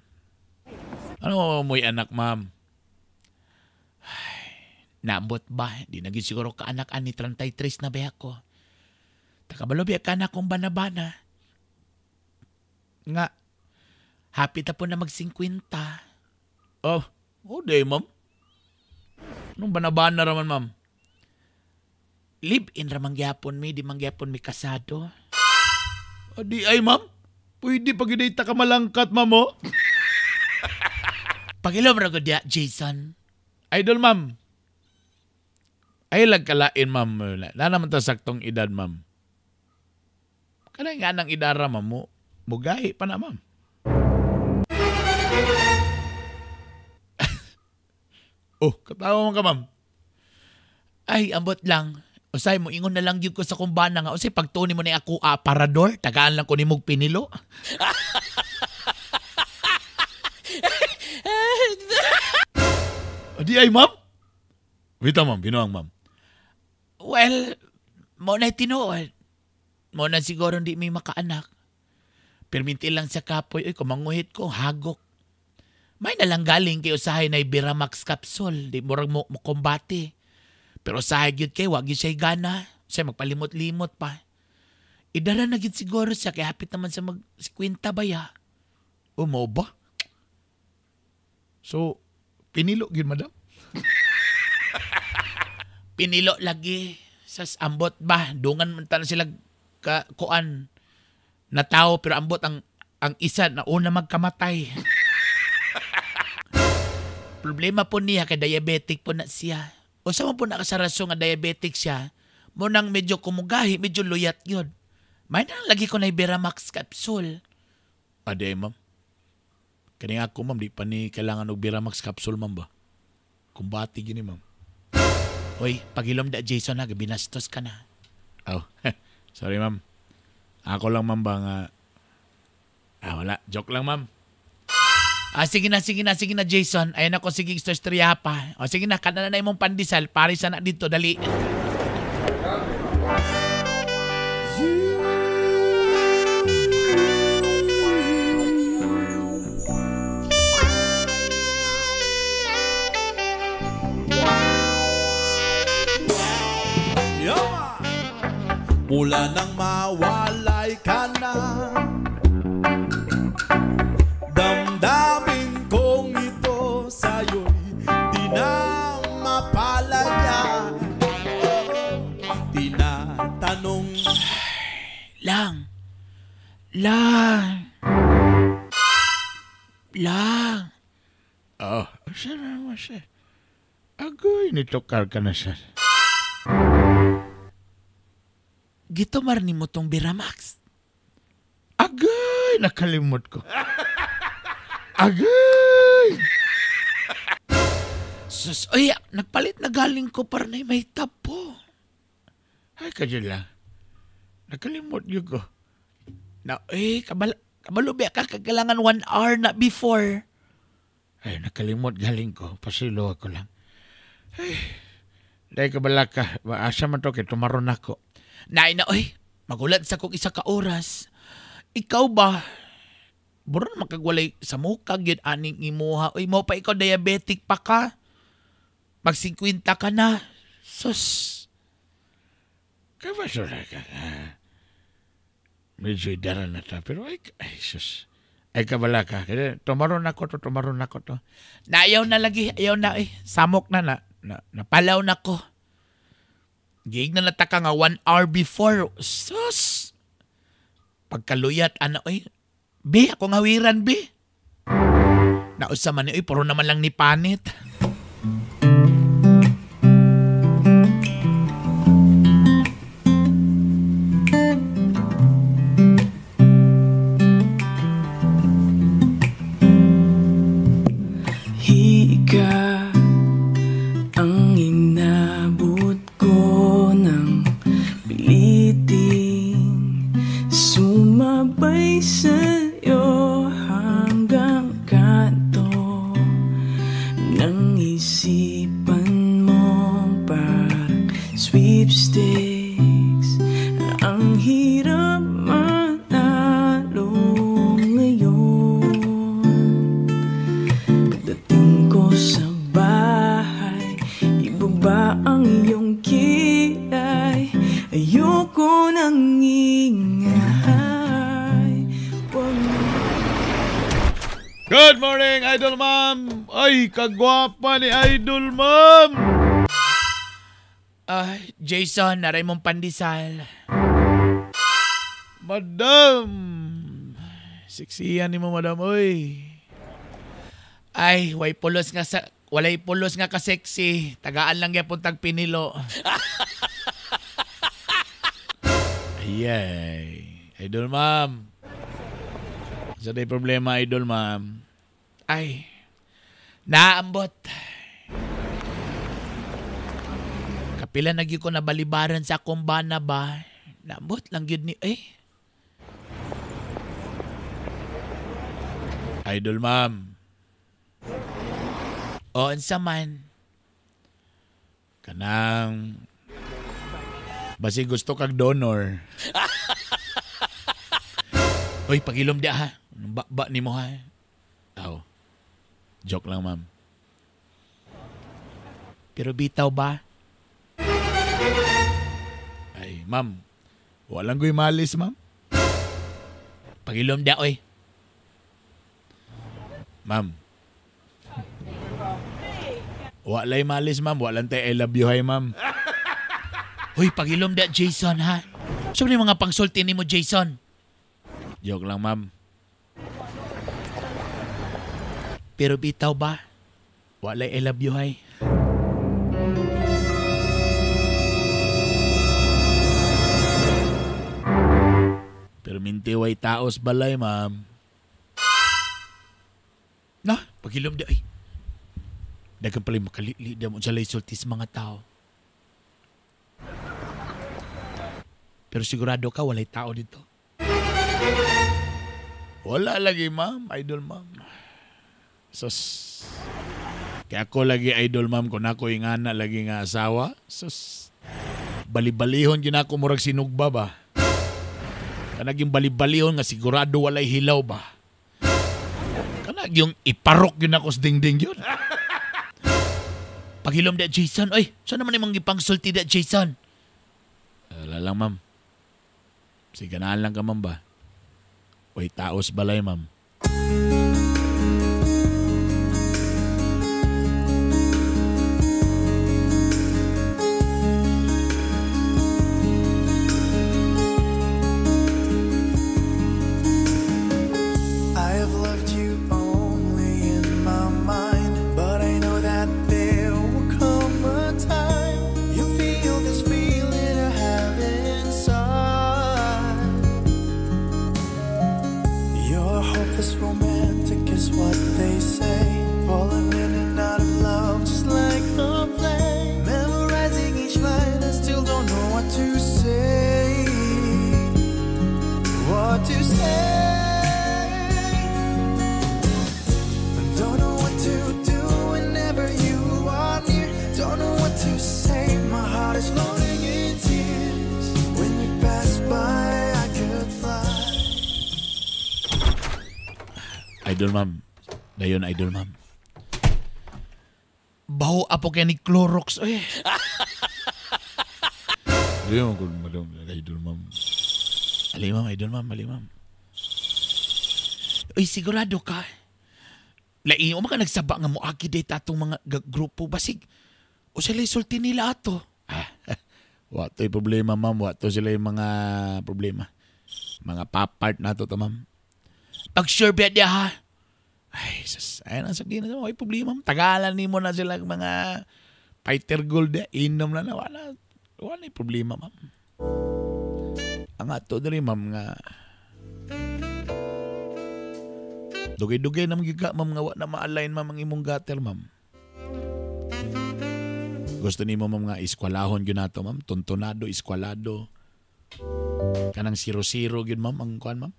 Ano mo'y anak, ma'am? Naambot ba? Di naging siguro ka anak ani 33 na ba ako? Takabalo biya ka na kong banabana. Nga, happy ta po na mag-50. Oh, day, ma'am. Anong banabana raman, ma'am? Live-in ramang gyapon mi, di mangyapon mi kasado. Di ay, ma'am. Pwede pag-idita ka malangkat, ma'am, oh. Pagilom ra gud ya, Jason. Idol, ma'am. Ay lagkalain, ma'am. Na naman ta saktong edad, ma'am. Kanay nga nang idara, ma'am, mo. Mugahi pa na, ma'am. Oh, katawa mo ka, ma'am. Ay, ambot lang. Usay mo, ingon na lang yun ko sa kumbana nga. Usay, pagtuni mo na ako aparador, tagaan lang ko ni mong pinilo. Di ay, ma'am? Wita, ma'am. Binuang, ma'am. Well, mo na tinuod. Mo na siguro hindi may makaanak. Perminti lang sa kapoy. Uy, kumanguhit ko, hagok. May nalang galing kay usahay na Biramax capsule. Di mo rin mo kumbati. Pero usahay yun kay, wag yun siya gana. Siya magpalimot-limot pa. Idara na yun siguro siya, kaya hapit naman sa mag-kwinta ba ya? O, mo ba? So, pinilo yun, madam? Pinilo lagi. Sas ambot ba? Dungan man na sila kuan na tao, pero ambot ang isa na una magkamatay. Problema po niya kay diabetic po na siya. O sa mo po nakasarasyon nga diabetic siya, mo nang medyo kumugahi, medyo luyat yun. May nang lagi ko na Biramax capsule. Aday, ma'am. Kani ako, ma'am, di pa ni kailangan og Biramax capsule, ma'am ba? Kumbati gini, ma'am. Hoy, pagilom da Jason na, binastos ka na. Oh, sorry, ma'am. Ako lang, ma'am, ba nga... wala. Joke lang, ma'am. Sige na, Jason. Ayan ako, sige, istorya pa. O, sige na, kana na imong pandesal. Paris na dito, dali. Mula nang mawalay ka na, damdamin kong ito sa'yo'y di na mapalaya. Tinatanong Lang. Oh, siya naman siya. Agoy, nitokar ka na siya. Gitomar ni mo tong Biramax. Agay, nakalimot ko. Agay! Sus, oy, nagpalit na galing ko para na may tapo. Ay, kadyo lang. Nakalimot yun ko. Na, kabalo biya ka kagalangan 1 hour na before. Ay, nakalimot galing ko. Pasilo ako lang. Ay, dahil kabala ka. Asa man to, kaya tumaron ako. Naay na, oy, magulat sa kong isa ka oras. Ikaw ba? Buron makagwalay sa mukag yun aning imuha. Oy, mo pa ikaw diabetic pa ka? Mag-50 ka na. Sus. Kabasura ka. medyo idara na ta. Pero ay sus. Ay kabala ka. Kaya tumaron ako to. Na ayaw na lagi, ayaw na Samok na napalaw na ko. Giig na nataka nga 1 hour before. Sus! Pagkaluyat, Be, ako ngawiran, be. Nausa man puro naman lang ni panit. Ang inabot ko ng piliting sumabay sa'yo hanggang kanto ng isipan mo parang sweepstakes. Ang hirap manalo ngayon. Dating ko sa bahay, ibaba ang iyong kilay. Ayoko nang ingay. Good morning, Idol Ma'am. Ay, kagwapa ni Idol Ma'am. Jason, naray mong pandesal. Madam. Seksiyan ni mo, madam. Oy. Ay, walay pulos nga ka sexy. Tagaan lang yapon tag pinilo. Ayay. Idol Ma'am. Sa day problema, Idol Ma'am. Ay, naambot. Kapila nagyo ko na balibaran sa akong bana ba? Naambot lang yun ni... Idol Ma'am. O, ansa man. Kanang... Basi gusto kag donor. Uy, pagilom di ha. Ba ni mo ha. Joke lang, ma'am. Pero bitaw ba? Ay, ma'am. Walang ko'y malis, ma'am. Pagilom di oy. Ma'am. Walay malis, ma'am. Walang tayo I love you, hi, ma'am. Uy, pagilom da, Jason, ha? Saan ni mga pangsulti ni mo, Jason? Joke lang, ma'am. Pero bitaw ba? Walay I love you, hi. Pero mintiway taos balay, ma'am. Na, pagilom da, ay. Dagan pala makalili da mo sa sulti sa mga tao. Pero sigurado ka, walay tao dito. Wala lagi, ma'am. Idol, ma'am. Sus. Kaya ako lagi idol, ma'am. Kung ako yung anak lagi nga asawa. Sus. Balibalihon yun ako murag sinugba ba? Kanag yung balibalihon nga sigurado walay hilaw ba? Kanag yung iparok yun ako sa dingding yun. Paghilom da, Jason. Oy, saan naman yung mga ipangsulti da, Jason? Wala lang, ma'am. Siganaan lang ka, ma'am ba? Way taos balay, ma'am. I have loved you only in my mind, but I know that there will come a time you feel this feeling I have inside. You're hopeless romantic is what they say, falling in and out of love just like a play, memorizing each line and still don't know what to say. What to say. Don't know what to do whenever you are near. Don't know what to say. My heart is floating in tears. When you pass by, I could fly. Idol, ma'am. Dayon, idol, ma'am. Baho apo kaya ni Clorox. Dayon, madam. Idol, ma'am. Ali ma'am, idol ma'am, mali ma'am. Uy, sigurado ka. Lain mo ka nagsaba nga mo akidate atong mga grupo basig. O sila isulti nila ato. Wato yung problema ma'am, wato sila yung mga problema. Mga papart na to ma'am. Pag sure bet niya ha. Ay, sus, ayun ang sabihin na may problema ma'am. Tagalan ni mo na sila mga fighter gold inom na wala yung problema ma'am. Ang ato na rin ma'am nga dugay-dugay na magiga ma'am nga na ma-align ma'am ang imong gutter ma'am. Gusto ni mo ma'am nga iskwalahon yun nato ma'am. Tuntunado, iskwalado. Kanang 0-0 yun ma'am ang kuhan ma'am.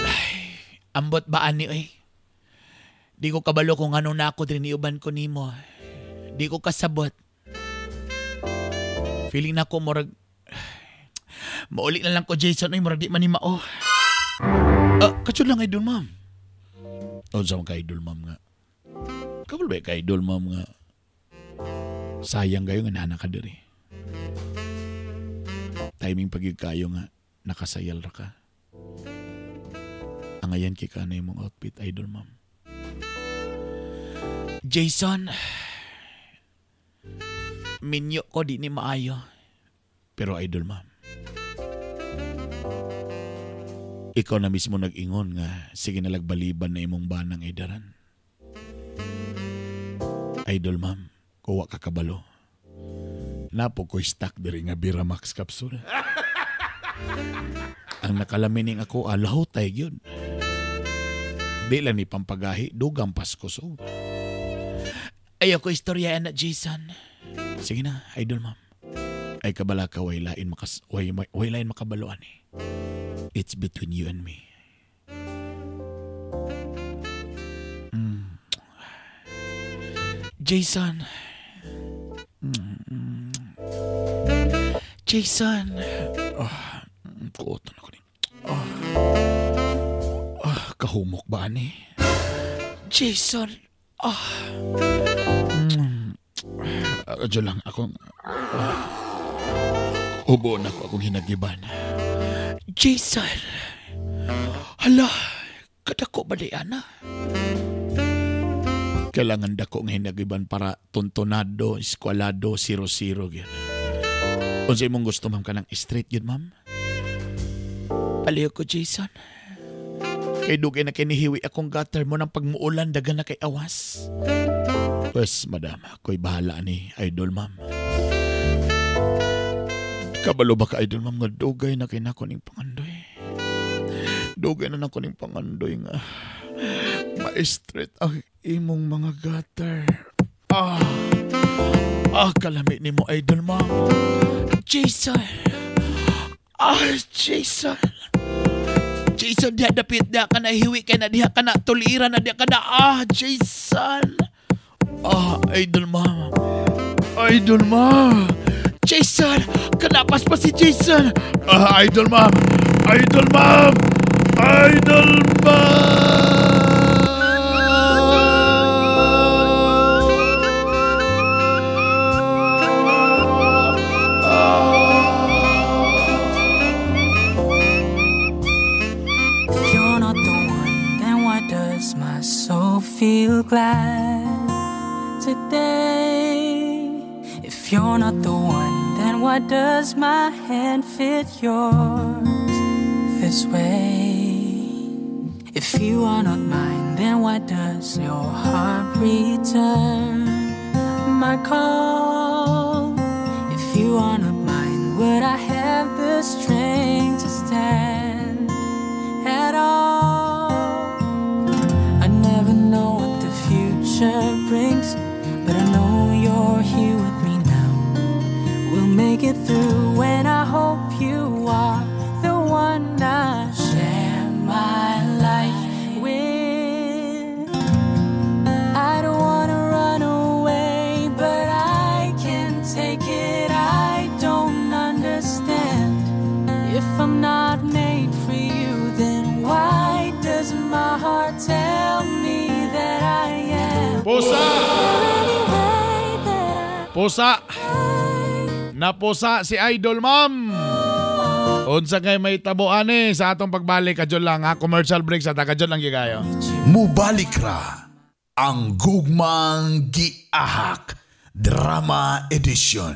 Ay, ambot ba ani eh. Di ko kabalo kung ano na ako din iuban ko nimo. Di ko kasabot. Feeling na ko murag maulit na lang ko Jason ay murag di man ni mao. Katsyo lang idol ma'am. O sa mga idol ma'am nga. Kabal ba ka idol ma'am nga. Sayang kayo nga nana ka diri. Timing pagig kayo nga nakasayal ra ka. Angayan kay ka na yung mong outfit idol ma'am. Jason, minyo ko di ni maayo. Pero idol ma'am, ikaw na mismo nag-ingon nga sige nalagbaliban na imong banang idaran. Idol ma'am, kuwa ka kabalo. Napo ko stock diri nga Biramax capsule. Ang nakalamining ako alaw tay gyud. Di lang ni pampagahi dugang Pasko so. Ayaw ko istorya na Jason. Sige na, idol ma'am. Ay kabala ka way lain makabaloan eh. It's between you and me. Jason. Jason. Kuoto na ko rin. Kahumok ba ni? Jason. Diyo lang akong ubo na ko akong hinagiban. Jason. Hala, kadako ba di ana? Kailangan dako ng hinagiban para tuntunado, eskwalado, 0-0 yun. Kung sa'yo mong gusto ma'am ka ng straight yun ma'am. Aliyo ko Jason. Kay dugay na kinihiwi akong gutter mo ng pagmuulan dagan na kay awas. Pues madam, ako'y bahala ni idol ma'am. Kabalo ba ka idol ma'am nga dugay na kinako ning pangandoy. Dugay na nako ning pangandoy nga. Ma-straight ang imong mga gutter. Kalami ni mo idol ma'am. Jason. Jason. Jason, diha dapit diha ka na hiwi kay na diha ka na tuliran na diha ka na. Jason. Idol ma'am. Idol ma'am. Jason, kanapas pa si Jason. Idol ma'am. Idol ma'am. Idol ma'am. Feel glad today. If you're not the one, then why does my hand fit yours this way? If you are not mine, then why does your heart return my call? If you are not mine, would I have the strength to stand at all? Brings, but I know you're here with me now. We'll make it through, and I hope you are the one I share my life with. I don't wanna run away, but I can't take it. I don't understand. If I'm not made for you, then why does my heart tell me that I am? Pusa! Napusa si Idol Ma'am. Unsa kay may tabo ani sa atong pagbalik kadyon lang ha, commercial break sa kadyon lang gigayo. Mubalik ra ang Gugmang Giahak Drama Edition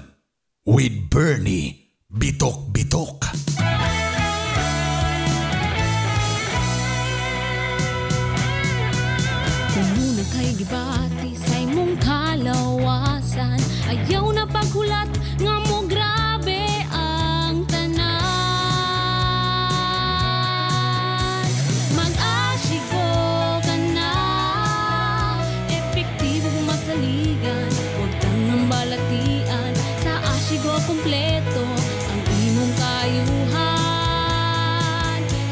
with Bernie Bitok-Bitok. Kung muna kay gibati sa imong kalawasan, ayaw na paghulat nga mo grabe ang tanan. Mag-asigo ka na, epektibo masaligan, huwag kang nambalatian, sa asigo kompleto ang imong kayuhan.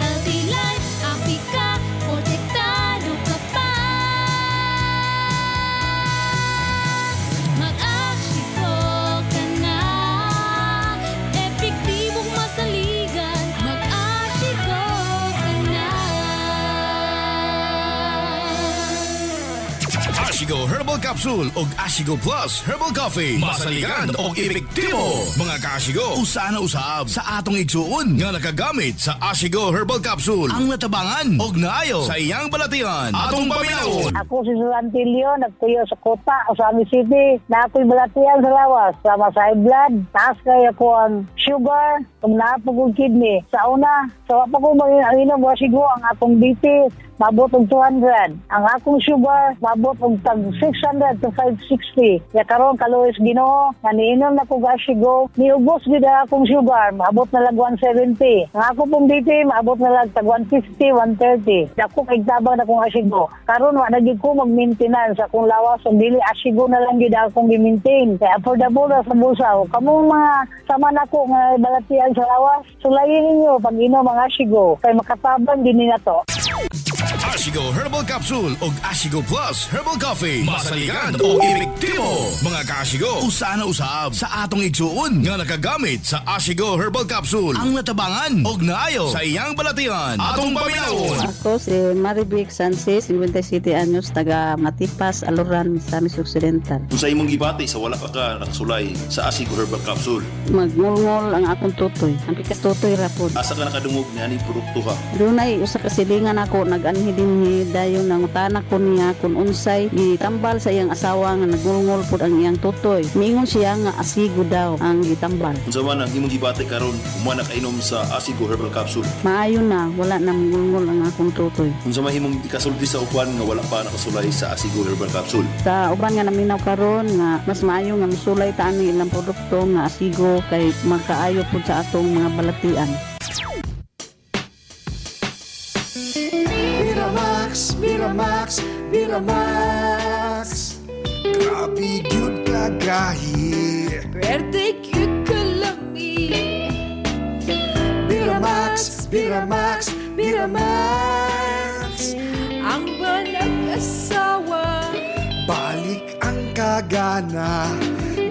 Healthy life, happy ka, protektado ka pa. Mag-asigo ka na, epektibong masaligan, mag-asigo ka na. Ashigo Herbal Capsule ug Ashigo Plus Herbal Coffee. Masaligan og epektibo. Mga ka-Ashigo, usa na usab sa atong igsuon nga nakagamit sa Ashigo Herbal Capsule ang natabangan og naayo sa iyang balatian. Atong paminawon. Ako si Sulantilio, nagtuyo sa Kota, Osami City. Na ako'y balatian sa lawas, sama sa high blood. Taas kaya ko ang sugar, kung naapag ang kidney. Sa una, sa wapa ko mag-inom, wasigo ang akong BP, mabot og 200. Ang akong sugar, mabot og tag 600 to 560. Ya karon kaluoy Ginoo, naniinom na ko gasigo, niubos gid ang akong sugar, mabot na lang 170. Ang ako pong BP, mabot na lang tag 150, 130. Dako kay tabang na kong asigo. Karon wa na gid ko mag-maintenance akong lawas, so dili asigo na lang gid akong gi-maintain. Kaya affordable na sa bulsa. Kamo mga sama nako nga balatian sa lawas, sulayin ninyo pag inom ang asigo kay makatabang din na to. Ashigo Herbal Capsule ug Ashigo Plus Herbal Coffee. Masaligan og epektibo. Mga ka-Ashigo, usa na usab sa atong igsuon nga nakagamit sa Ashigo Herbal Capsule ang natabangan og naayo sa iyang balatian. Atong paminawon. Ako si Maribik Sansis, 57 anyos, taga Matipas, Aluran, Misamis Occidental. Kung sa imong gibati sa wala pa ka nakasulay sa Ashigo Herbal Capsule, Magngol-ngol ang akong tutoy. Ang pikas tutoy rapod. asa ka nakadungog ni aning produkto ha? Dunay usa ka silingan ako nag-anhi dinhi dayon nang utana ko niya kung unsay gitambal sa iyang asawa nga nagngol-ngol pud ang iyang tutoy. Miingon siya nga asigo daw ang gitambal. Kung sa man ang imong gibati karon, humana kainom sa Ashigo Herbal Capsule. Maayo na, wala na ngol-ngol ang akong tutoy. Kung sa man imong ikasulti sa uban nga wala pa nakasulay sa Ashigo Herbal Capsule. Sa uban nga naminaw karon nga mas maayo nga musulay ta ang ilang produkto nga asigo kay magkaayo pud sa atong mga balatian. Miramax, Miramax, Miramax. Grabe gyud ka gahi. Pwerte cute ka lami. Miramax, Miramax, Miramax. Ang walang asawa. Balik ang kagana,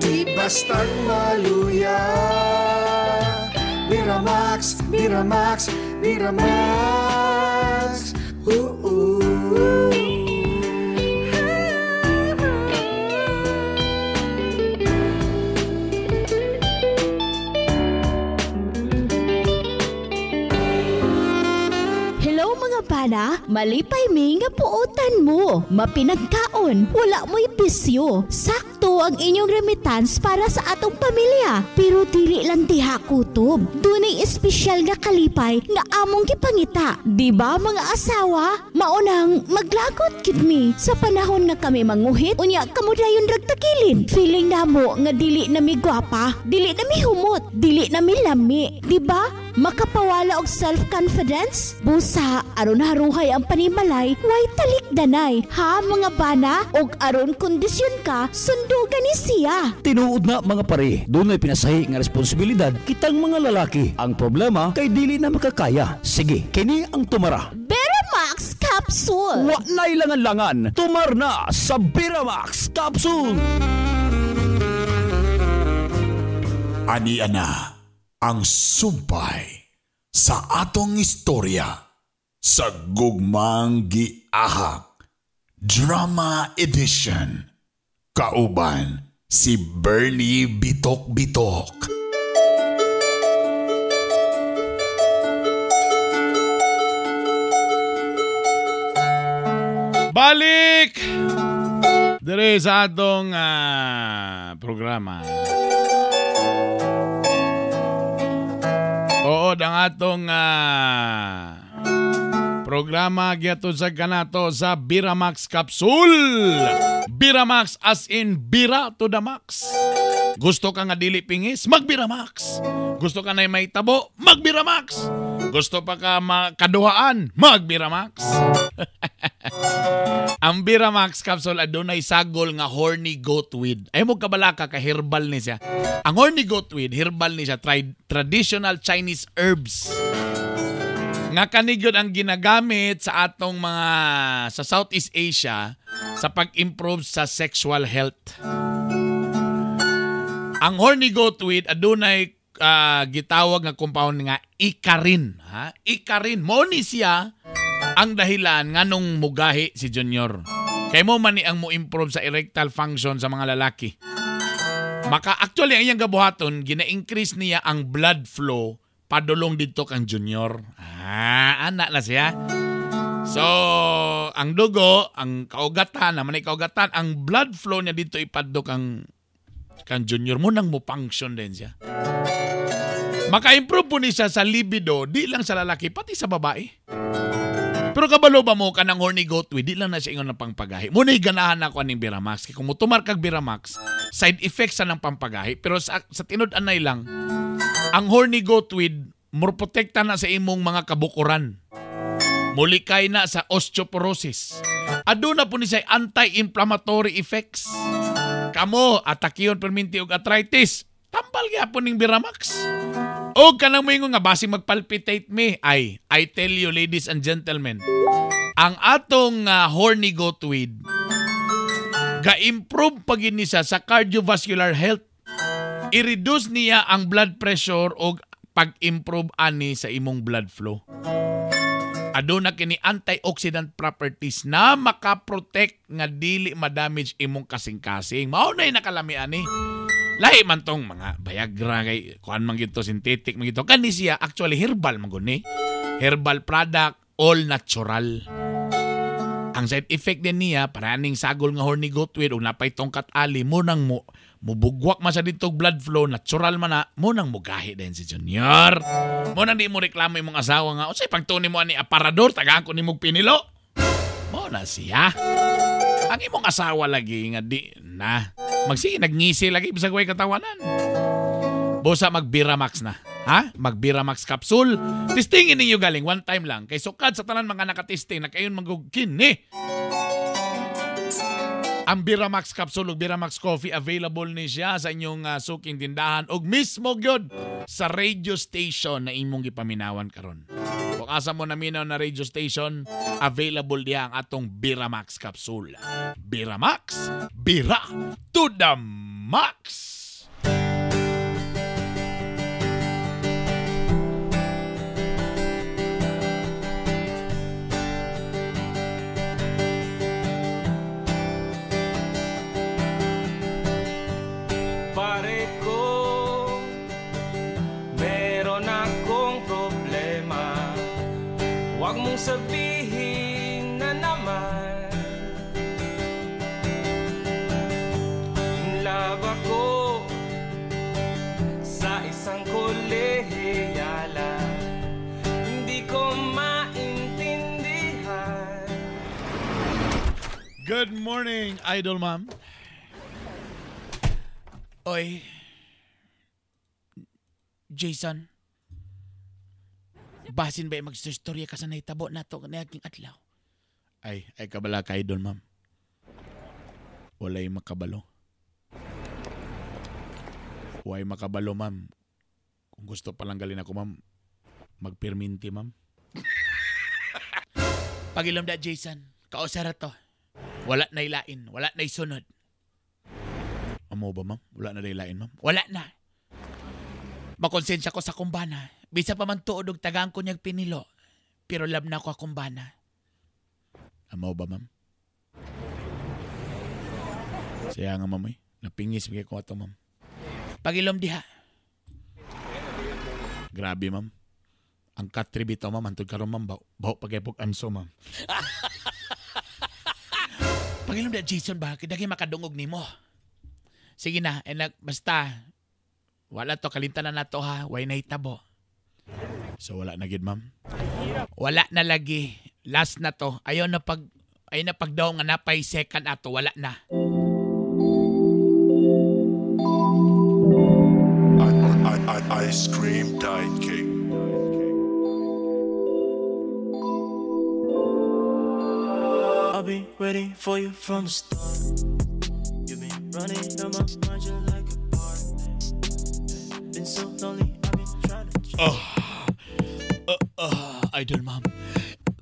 di bastang maluya. Miramax, Miramax, Miramax. Hello mga bana, malipay mi nga puutan mo. Mapinagkaon, wala mo'y bisyo. Sakto ang inyong remittance para sa atong pamilya. Pero dili lang diha kutob. Dunay espesyal nga kalipay nga among gipangita. Di ba mga asawa? Maunang maglagot gid mi sa panahon nga kami manguhit. Unya kamo dayon ragtakilin. Feeling namo nga dili na mi gwapa, dili na mi humot, dili na mi lami. Di ba? Makapawala og self-confidence? Busa, aron haruhay ang panimalay, way talikdanay. Ha mga bana? Og aron kondisyon ka, sundugan ni siya. Tinuod na mga pare, dunay pinasahi nga responsibilidad kitang mga lalaki. Ang problema kay dili na makakaya. Sige, kini ang tumara. Beramax Capsule. Wa na ilangan-langan, tumar na sa Beramax Capsule. Ani ana ang sumpay sa atong istorya sa Gugmang Giahak Drama Edition. Kauban si Bernie Bitok-Bitok. Balik! Dire sa atong programa. Oo, ang atong programa giatod sa kanato sa Biramax Capsule. Biramax as in bira to the max. Gusto ka nga dili pingis, mag-Biramax. Gusto ka na may tabo, mag-Biramax. Gusto pa ka makaduhaan, mag-Biramax. Ang Biramax Capsule adunay sagol nga horny goatweed. Ay mo kabalaka ka herbal ni siya. Ang horny goatweed, herbal ni siya, traditional Chinese herbs. Nga kanigod ang ginagamit sa atong mga sa Southeast Asia sa pag-improve sa sexual health. Ang horny goatweed adunay gitawag nga compound nga ikarin. Ikarin. Mo ni siya ang dahilan nganong mugahi si Junior. Kay mo man ni ang mo-improve sa erectile function sa mga lalaki. Actually, ang iyang gabuhaton, gina-increase niya ang blood flow padulong dito kang Junior. Anak na siya. So, ang dugo, ang kaugatan, naman ay kaugatan, ang blood flow niya dito ipadok kang Junior mo nang mo-function din siya. Maka-improve po niya sa libido, di lang sa lalaki, pati sa babae. Pero kabalo ba mo ka ng horny goatweed, di lang na siya ingon ng pangpagahi. Muna'y ganahan ako aning Biramax. Kaya kung mutumar kag Biramax, side effects sa ng pangpagahi. Pero sa tinud-anay lang, ang horny goatweed, murprotekta na sa imong mga kabukuran. Mulikay na sa osteoporosis. Aduna po ni siya anti-inflammatory effects. Kamo, atakiyon perminti og arthritis. Tambal gyapon ning Biramax. O kanang moingon nga basi magpalpitate me. I tell you ladies and gentlemen, ang atong horny goatweed ga-improve pagin niya sa cardiovascular health. I-reduce niya ang blood pressure o pag-improve ani sa imong blood flow. Aduna kini antioxidant properties na makaprotect nga dili ma-damage imong kasing-kasing. Mao na nakalami ani. Lahi man tong mga Viagra kay kuan man gito synthetic man gito. Kani siya actually herbal man guni. Herbal product, all natural. Ang side effect din niya paraning sagol nga horny goatweed ug napay tongkat ali mo nang mubugwak man sa dito blood flow, natural man na mo nang mugahi din si Junior. Mo nang di mo reklamo imong asawa nga unsay pagtuni mo ani aparador tagaan ko nimog pinilo. Mo na siya. Ang imong asawa lagi nga di na. Magsige nagngisi lagi bisag way katawanan. Bosa mag-Biramax na. Mag-Biramax capsule. Testingin ninyo galing one time lang. Kay sukad sa tanan mga nakatesting na kayon magugkin Ang Biramax capsule ug Biramax coffee available ni siya sa inyong suking tindahan ug mismo gyud sa radio station na imong gipaminawan karon. Kung asa mo naminaw na radio station, available diha ang atong Biramax capsule. Biramax, bira to the max. Huwag mong sabihin na naman love ako sa isang kolehiyala. Hindi ko maintindihan. Good morning, Idol Ma'am. Oy, Jason. Basin ba magstorya ka sa naitabo na to na aking adlaw? Ay kabala ka, Idol Ma'am. Walay makabalo. Walay makabalo, Ma'am. Kung gusto palang galin ako, Ma'am, magperminti, Ma'am. Pagilom da, Jason. Kausara to. Wala na ilain. Wala na isunod. Amo ba, Ma'am? Wala na ilain, Ma'am? Wala na. Makonsensya ko sa kumbana. Bisa pa man tuod og tagaan ko niyag pinilo. Pero lab na ko akong bana. Amo ba, Ma'am? Siya nga, Ma'am. Napingis bigay ko ato, Ma'am. Pagilom diha. Grabe, Ma'am. Ang katribito, Ma'am. Antod karon, Ma'am. Baho pagkipog anso, Ma'am. Pangilom na Jason ba? Kidagi makadungog ni mo. Sige na, basta. Wala to, kalintanan na to ha. Way na hitabo. So wala na gid, ma'am? Wala na lagi. Last na to. Ayaw na pagdaw nga napay second ato. Wala na. Ice cream diet cake. I'll be waiting for you from the start. You've been running on my mind just like a part. Been so lonely, I've been trying to. Idol ma'am.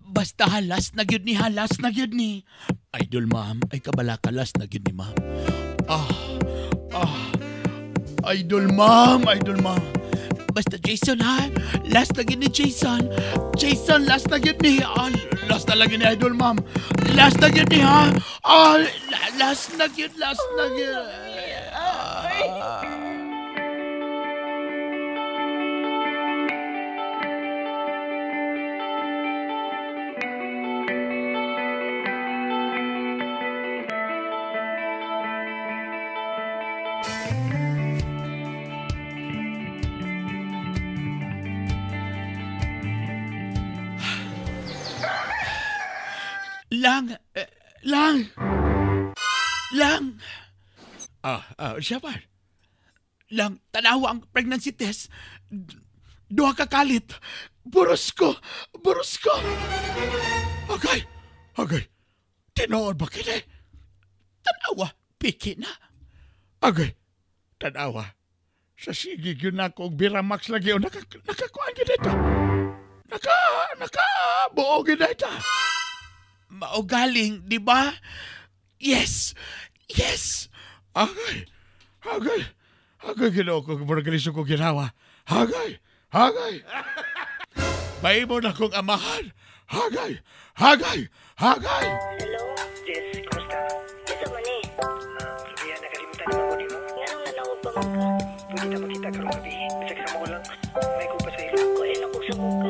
Basta halas na gyud ni, halas na gyud ni. Idol ma'am, ay kabalakalas na gyud ni ma'am. Idol ma'am. Basta Jason ha. Last na gyud ni Jason. Jason, last na gyud ni. Last na lagi ni Idol ma'am. Last na gyud ni ha. Last na gyud. Lang. Siya ba? Lang, tanawa ang pregnancy test. Duha ka kalit. Buros ko. Agay. Tinood ba kini? Tanawa, piki na. Agay, tanawa. Sa sige yun ako, Biramax lagi. Nakakuhaan ka dito. Nakabuo ka dito. Maugaling, di ba? Yes. Agay, ginawa ko, maragaliso ko ginawa. Agay. May mo na kong amahan. Agay. Hello, Jess, kumusta? Isa man eh. Sabihan, nakalimutan naman ko di mo. Anong nanawag ba mo? Pwede na magkita karong gabi. Basta kasama ko lang. May kupa sa ilo. Kuhin ako sa muka.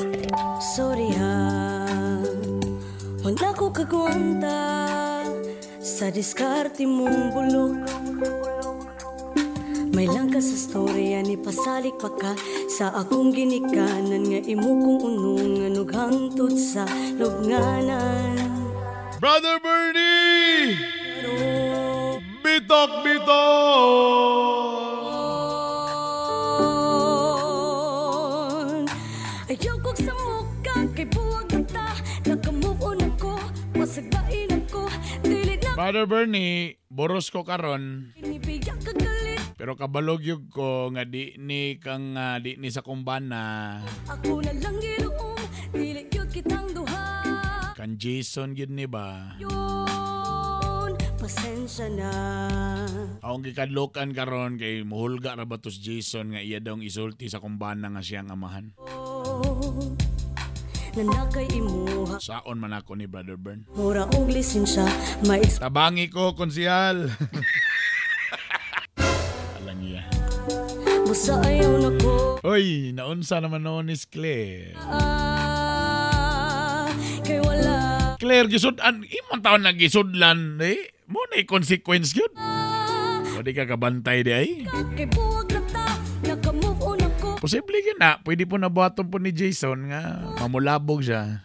Sorry ha. Wala ko kagwanta sa diskarte mong bulok. May lang ka sa storya ni pasalik pa ka sa akong ginikanan nga imo kong unungan ug hangtod sa lubnganan. Brother Bernie! Bitok! Ayaw ko sa mukha kay buwag ta. Naka-move on ako, masagbain ako. Brother Bernie, boros ko karon. Inibiyak ka galit. Pero kabalog yun ko nga di ni sa kumbana. Ako na lang ginuong, dili yun kitang duha. Kan Jason yun ni ba? Yun, pasensya na. Akong gikadlokan karon kay muhulga ra batos Jason nga iya daw isulti sa kumbana nga siyang amahan. Nanakay imuha. Saon man ako ni Brother Bern. Mura og lisensya, tabangi ko, konsihal. Alang iya. Busa ayaw na ko. Hoy, naunsa naman noon is Claire. Kay wala. Claire, gisudlan. Imong taon na gisudlan. Mo na consequence yun. O di ka kabantay di ay. Kay buwag na ta, naka-move on ako. Posible yun na. Pwede po nabuhaton po ni Jason nga mamulabog siya.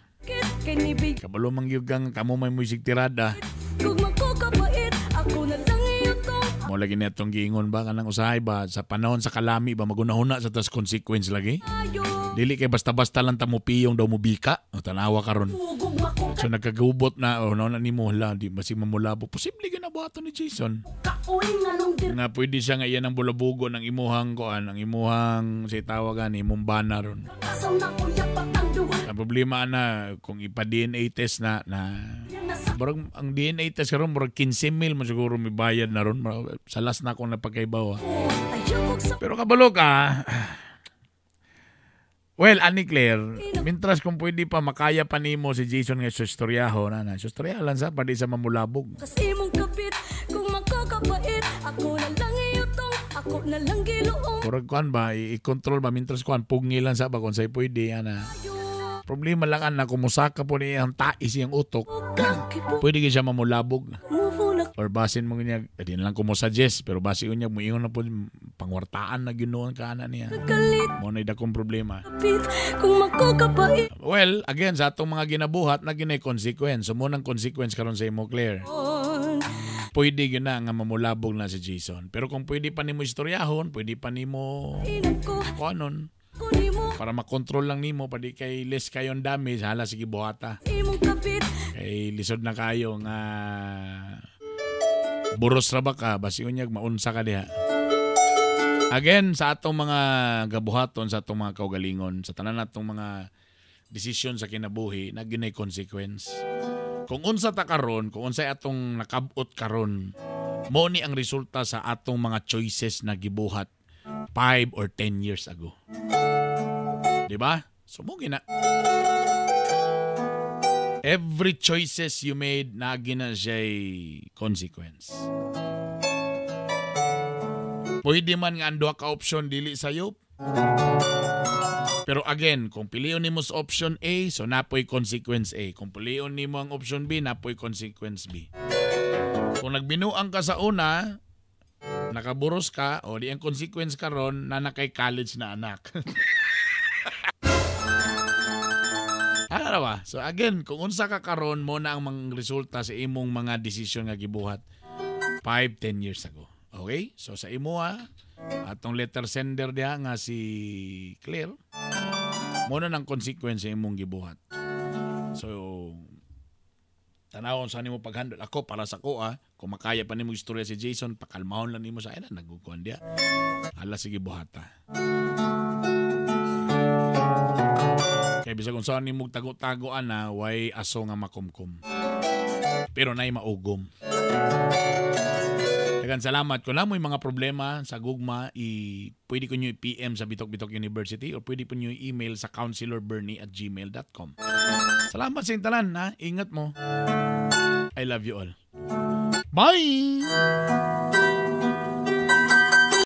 Kabalo mangyugang kamo may musik tirada. Kung magkukabait, ako na lang ito. Mo lagi na itong giingon ba kanang usahay ba sa panahon sa kalami ba magunahuna sa tas consequence lagi? Dili kay basta-basta lang ta mo piyong daw mo bika. O tanawa karon. So nagkagubot na na nimo hala di basi mamulabog. Posible gyud na buhaton ni Jason. Nga pwede siya nga iyan ang bulabugo ng imuhang koan, ang imuhang si tawagan imong bana ron. Ang problema na kung ipa-DNA test na barang ang DNA test karon murag 15,000 man siguro may bayad na ron. Sa last na akong napagkaibaw. Pero kabalo ka. Well, Ani Claire, mintras kung pwede pa makaya pa nimo si Jason nga sa istoryaho na. Sa istoryahan sa pwede sa mamulabog. Kasi mong kapit, kung magkakapait, ako na lang iyotong, ako na lang giluong. Kurag kuan ba, i-control ba, mintras kuan, pugngilan sa ba kung sa'y pwede, ana. Problema lang na kung musaka po niya ang tais iyang utok, pwede ka siya mamulabog. Move on Or basin mo niya, di na lang ko mo suggest, pero basin niya, muingon na po, pangwartaan na ginoon ka na niya. Mo na idakong problema. Well, again, sa atong mga ginabuhat, na ginay consequence. So, mo ng consequence karon sa imo, Claire. Pwede yun na nga mamulabog na si Jason. Pero kung pwede pa nimo istoryahon, pwede pa nimo kuanon. Para makontrol lang nimo, pwede kay less kayong damage, hala sige buhata. Kay lisod na kayo nga buros ra ba ka, basi unyag maunsa ka diha. Again, sa atong mga gabuhaton, sa atong mga kaugalingon, sa tanan natong mga desisyon sa kinabuhi, na ginay consequence. Kung unsa ta karon, kung unsay atong nakabot karon, mo ni ang resulta sa atong mga choices na gibuhat 5 or 10 years ago. Diba? So mo gina. Every choices you made, nagina siya'y consequence. Pwede man nga ang duha ka option dili sayop. Pero again, kung piliyon nimo sa option A, so napoy consequence A. Kung piliyon nimo ang option B, napoy consequence B. Kung nagbinuang ka sa una, nakaburos ka, o di ang consequence karon na nakay college na anak. Ano ba? So again, kung unsa ka karon, mo na ang mga resulta sa imong mga desisyon nga gibuhat 5-10 years ago. Okay? So sa imo atong letter sender diha nga si Claire, mo na ng consequence sa imong gibuhat. So tanawon sa nimo paghandle. Ako para sa ko kung makaya pa nimo istorya si Jason, pakalmahon lang nimo sa ina, nagkukuan diha. Hala sige buhata. Kaya bisa kung saan nimo tago-tagoan na, way aso nga makumkum. Pero na'y maugom. Dagan salamat. Kung lang mo yung mga problema sa gugma, pwede ko nyo i-PM sa Bitok-Bitok University o pwede po nyo i-email sa counselorbernie@gmail.com. Salamat sa intalan, ha? Ingat mo. I love you all. Bye!